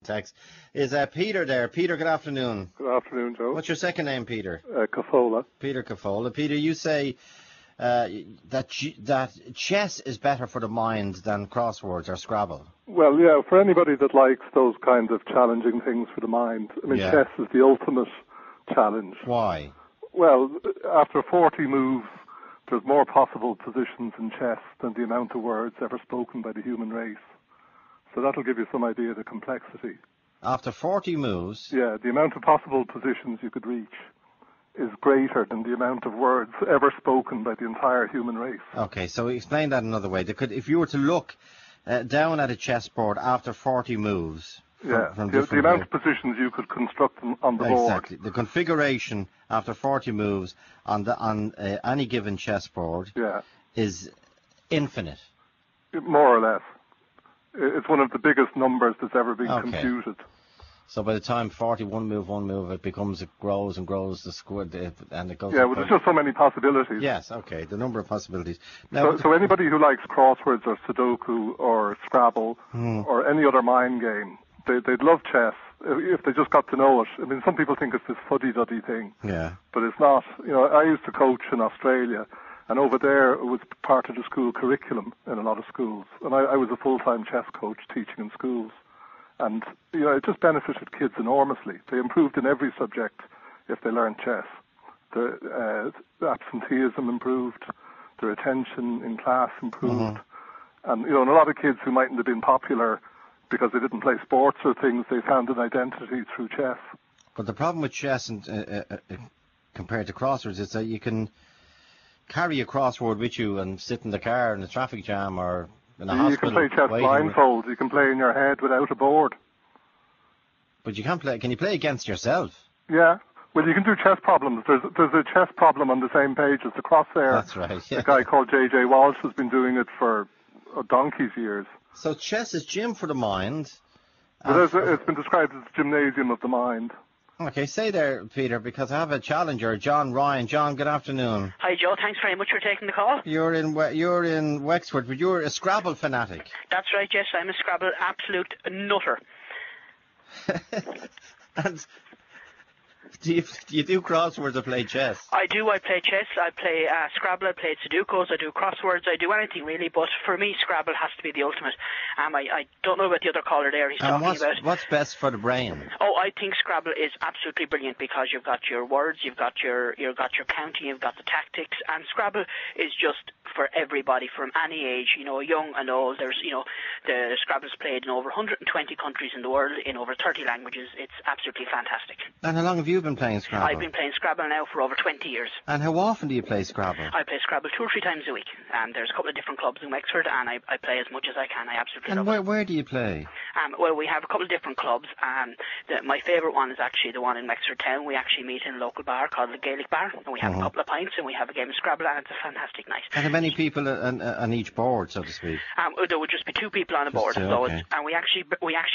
Text. Is Peter there? Peter, good afternoon. Good afternoon, Joe. What's your second name, Peter? Cafolla. Peter Cafolla. Peter, you say that chess is better for the mind than crosswords or Scrabble. Well, yeah, for anybody that likes those kinds of challenging things for the mind. I mean, chess is the ultimate challenge. Why? Well, after 40 moves, there's more possible positions in chess than the amount of words ever spoken by the human race. So that'll give you some idea of the complexity. After 40 moves? Yeah, the amount of possible positions you could reach is greater than the amount of words ever spoken by the entire human race. Okay, so explain that another way. If you were to look down at a chessboard after 40 moves... the amount of positions you could construct on the board. Exactly. The configuration after 40 moves on any given chessboard is infinite. More or less. It's one of the biggest numbers that's ever been computed. So by the time 41 move, it grows and grows, the squid, and it goes... Yeah, well, there's just so many possibilities. Yes, okay, the number of possibilities. Now, so anybody who likes crosswords or Sudoku or Scrabble or any other mind game, they'd love chess if they just got to know it. I mean, some people think it's this fuddy-duddy thing, but it's not. You know, I used to coach in Australia, and over there it was part of the school curriculum in a lot of schools. And I was a full-time chess coach teaching in schools. And, you know, it just benefited kids enormously. They improved in every subject if they learned chess. The absenteeism improved, their attention in class improved. And, you know, and a lot of kids who mightn't have been popular because they didn't play sports or things, they found an identity through chess. But the problem with chess compared to crosswords is that you can carry a crossword with you and sit in the car in a traffic jam or in a hospital. You can play chess blindfold. You can play in your head without a board. But you can't play. Can you play against yourself? Yeah. Well, you can do chess problems. There's a chess problem on the same page as the crosshair. That's right. Yeah. A guy called J.J. Walsh has been doing it for a donkey's years. So chess is gym for the mind. But it's been described as the gymnasium of the mind. Okay, stay there, Peter, because I have a challenger, John Ryan. John, good afternoon. Hi, Joe. Thanks very much for taking the call. You're in Wexford, but you're a Scrabble fanatic. That's right, yes. I'm a Scrabble absolute nutter. And do you do crosswords or play chess? I do. I play chess. I play Scrabble. I play Sudokus. I do crosswords. I do anything really. But for me, Scrabble has to be the ultimate. I don't know about the other caller there. He's talking about what's best for the brain. Oh, I think Scrabble is absolutely brilliant because you've got your words, you've got your counting, you've got the tactics, and Scrabble is just for everybody from any age. You know, young and old. There's the Scrabble's played in over 120 countries in the world in over 30 languages. It's absolutely fantastic. And how long have you been playing Scrabble? I've been playing Scrabble now for over 20 years. And how often do you play Scrabble? I play Scrabble 2 or 3 times a week. There's a couple of different clubs in Wexford, and I play as much as I can. I absolutely love it. And where do you play? Well, we have a couple of different clubs. My favourite one is actually the one in Wexford Town. We actually meet in a local bar called the Gaelic Bar, and we have a couple of pints, and we have a game of Scrabble, and it's a fantastic night. And how many people on each board, so to speak? There would just be 2 people on a board. And we actually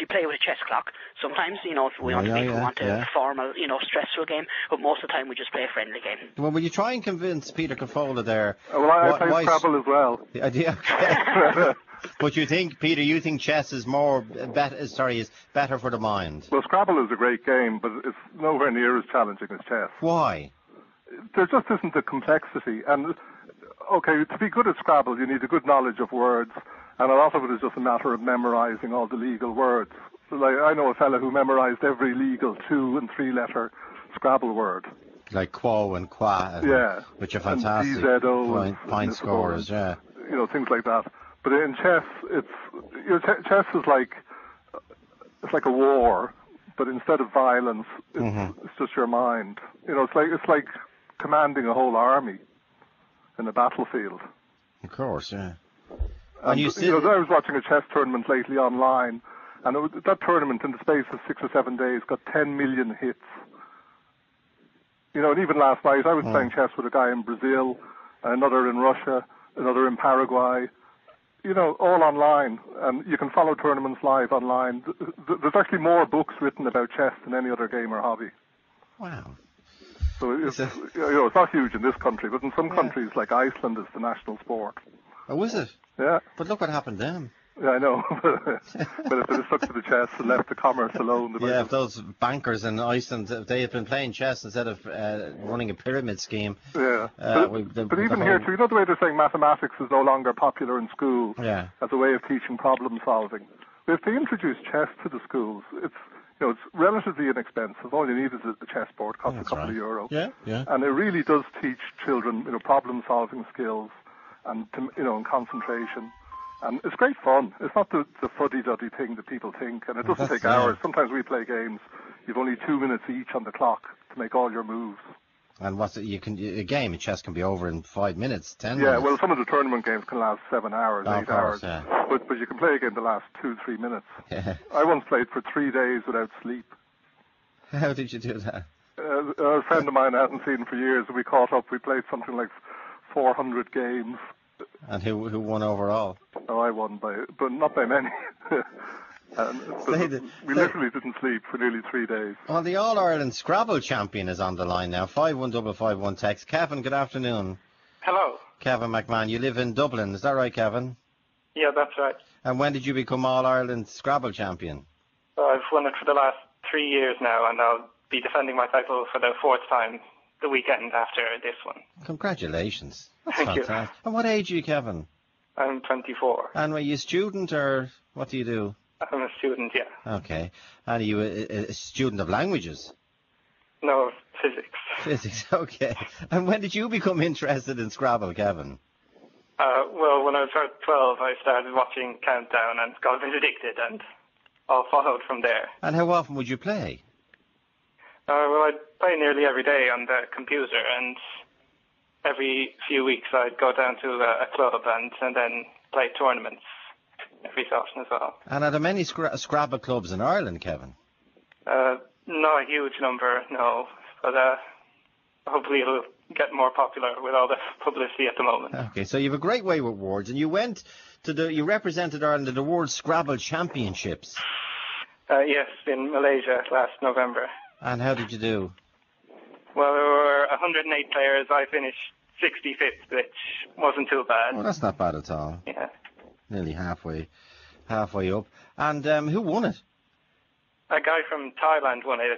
play with a chess clock. Sometimes, if we want a formal, stressful game, but most of the time we just play a friendly game. Well, will you try and convince Peter Cafolla there? Well, I play Scrabble as well. Okay. But you think chess is is better for the mind? Well, Scrabble is a great game, but it's nowhere near as challenging as chess. Why? There just isn't the complexity. And, okay, to be good at Scrabble, you need a good knowledge of words, and a lot of it is just a matter of memorizing all the legal words. Like, I know a fella who memorized every legal 2- and 3-letter Scrabble word. Like quo and qua, which are fantastic point scorers, things like that. But in chess, chess is it's like a war, but instead of violence, it's just your mind. It's like commanding a whole army in a battlefield. Of course, yeah. And I was watching a chess tournament lately online, and that tournament, in the space of 6 or 7 days, got 10 million hits. And even last night, I was playing chess with a guy in Brazil, another in Russia, another in Paraguay. All online, and you can follow tournaments live online. There's actually more books written about chess than any other game or hobby. Wow. So it's not huge in this country, but in some countries like Iceland, it's the national sport. Oh, is it? Yeah. But look what happened then. Yeah, I know. But if they stuck to the chess and left the commerce alone... Yeah, if those bankers in Iceland, if they had been playing chess instead of running a pyramid scheme... Yeah. But even here, too, you know the way they're saying mathematics is no longer popular in school as a way of teaching problem solving? If they introduce chess to the schools, it's relatively inexpensive. All you need is a chessboard, costs a couple of euros. Yeah, yeah. And it really does teach children, problem solving skills and and concentration. And it's great fun. It's not the fuddy-duddy thing that people think, and it doesn't take hours. Sometimes we play games, you've only 2 minutes each on the clock to make all your moves. And a game of chess can be over in 5 minutes, 10 minutes. Yeah, well, some of the tournament games can last 7 hours, 8 hours. Yeah. But you can play a game that lasts 2-3 minutes. Yeah. I once played for 3 days without sleep. How did you do that? A friend of mine I hadn't seen for years, we caught up. We played something like 400 games. And who won overall? Oh, I won but not by many. We literally didn't sleep for nearly 3 days. Well, the All-Ireland Scrabble champion is on the line now. 51551 text. Kevin, good afternoon. Hello. Kevin McMahon. You live in Dublin. Is that right, Kevin? Yeah, that's right. And when did you become All-Ireland Scrabble champion? I've won it for the last 3 years now, and I'll be defending my title for the 4th time the weekend after this one. Congratulations. That's Thank fantastic. You. And what age are you, Kevin? I'm 24. And are you a student, or what do you do? I'm a student, yeah. Okay. And are you a student of languages? No, physics. Physics, okay. And when did you become interested in Scrabble, Kevin? Well, when I was about 12, I started watching Countdown and got a bit addicted, and all followed from there. And how often would you play? Well, I'd play nearly every day on the computer, and every few weeks I'd go down to a club and then play tournaments every so often as well. And are there many Scrabble clubs in Ireland, Kevin? Not a huge number, no. But hopefully it'll get more popular with all the publicity at the moment. Okay, so you have a great way with words, and you went you represented Ireland at the World Scrabble Championships. Yes, in Malaysia last November. And how did you do? Well, there were 108 players. I finished 65th, which wasn't too bad. Well, that's not bad at all. Yeah. Nearly halfway up. And who won it? A guy from Thailand won it.